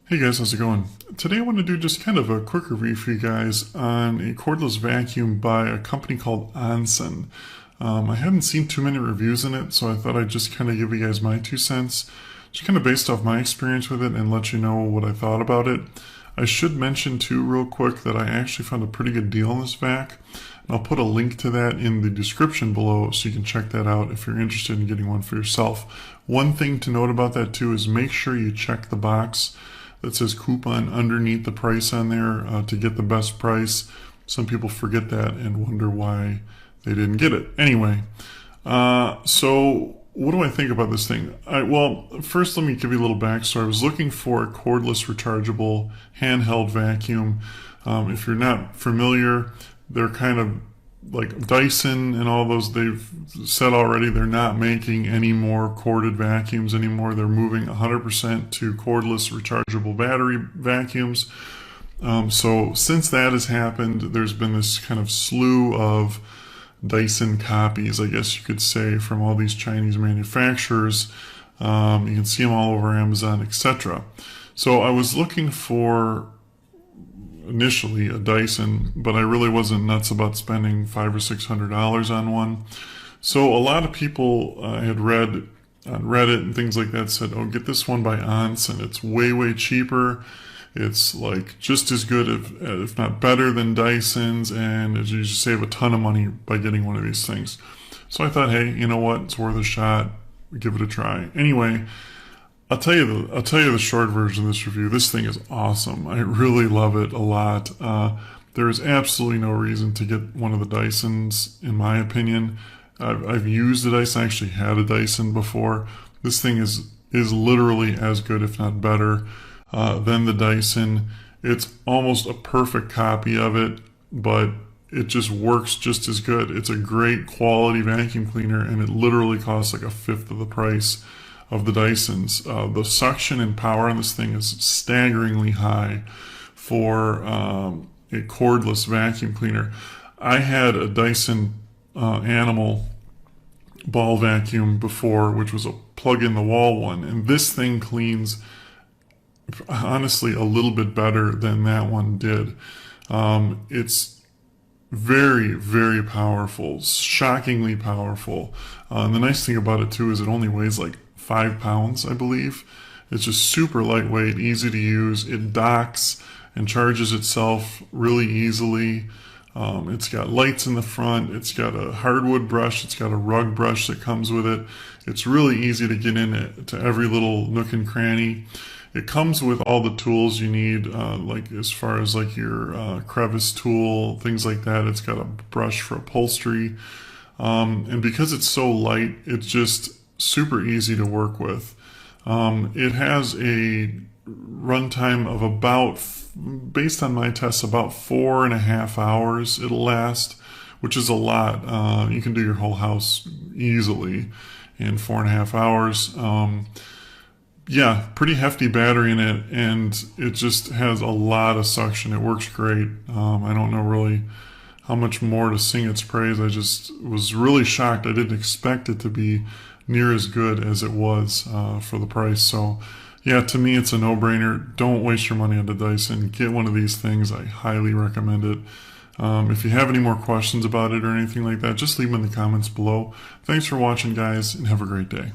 Hey guys, how's it going? Today I want to do just kind of a quick review for you guys on a cordless vacuum by a company called ONSON. I hadn't seen too many reviews in it, so I thought I'd just kind of give you guys my 2 cents, just kind of based off my experience with it and let you know what I thought about it. I should mention too real quick that I actually found a pretty good deal on this vac. And I'll put a link to that in the description below so you can check that out if you're interested in getting one for yourself. One thing to note about that too is make sure you check the box that says coupon underneath the price on there to get the best price. Some people forget that and wonder why they didn't get it. Anyway, so what do I think about this thing? Well, first let me give you a little backstory. I was looking for a cordless rechargeable handheld vacuum. If you're not familiar, they're kind of like Dyson and all those. They've said already they're not making any more corded vacuums anymore. They're moving 100% to cordless rechargeable battery vacuums. So since that has happened, there's been this kind of slew of Dyson copies, I guess you could say, from all these Chinese manufacturers. You can see them all over Amazon, etc. So I was looking for initially a Dyson, but I really wasn't nuts about spending $500 or $600 on one. So a lot of people I had read on Reddit and things like that said, oh, get this one by ONSON. It's way cheaper. It's like just as good, if not better than Dyson's, and you just save a ton of money by getting one of these things. So I thought, hey, you know what? It's worth a shot. Give it a try. Anyway, I'll tell you the short version of this review. This thing is awesome. I really love it a lot. There is absolutely no reason to get one of the Dysons, in my opinion. I've used a Dyson. I actually had a Dyson before. This thing is literally as good, if not better, than the Dyson. It's almost a perfect copy of it, but it just works just as good. It's a great quality vacuum cleaner, and it literally costs like a fifth of the price of the Dysons. The suction and power on this thing is staggeringly high for a cordless vacuum cleaner. I had a Dyson Animal ball vacuum before, which was a plug-in-the-wall one, and this thing cleans honestly a little bit better than that one did. It's very powerful, shockingly powerful. And the nice thing about it too is it only weighs like 5 pounds, I believe. It's just super lightweight, easy to use. It docks and charges itself really easily. It's got lights in the front. It's got a hardwood brush. It's got a rug brush that comes with it. It's really easy to get into every little nook and cranny. It comes with all the tools you need, like as far as like your crevice tool, things like that. It's got a brush for upholstery. And because it's so light, it's just super easy to work with. It has a runtime of about, based on my tests, about 4.5 hours it'll last, which is a lot. You can do your whole house easily in 4.5 hours. Yeah, pretty hefty battery in it, and it just has a lot of suction. It works great. I don't know really how much more to sing its praise. I just was really shocked. I didn't expect it to be near as good as it was for the price. So yeah, to me it's a no-brainer. Don't waste your money on the Dyson. Get one of these things. I highly recommend it. If you have any more questions about it or anything like that, just leave them in the comments below. Thanks for watching, guys, and have a great day.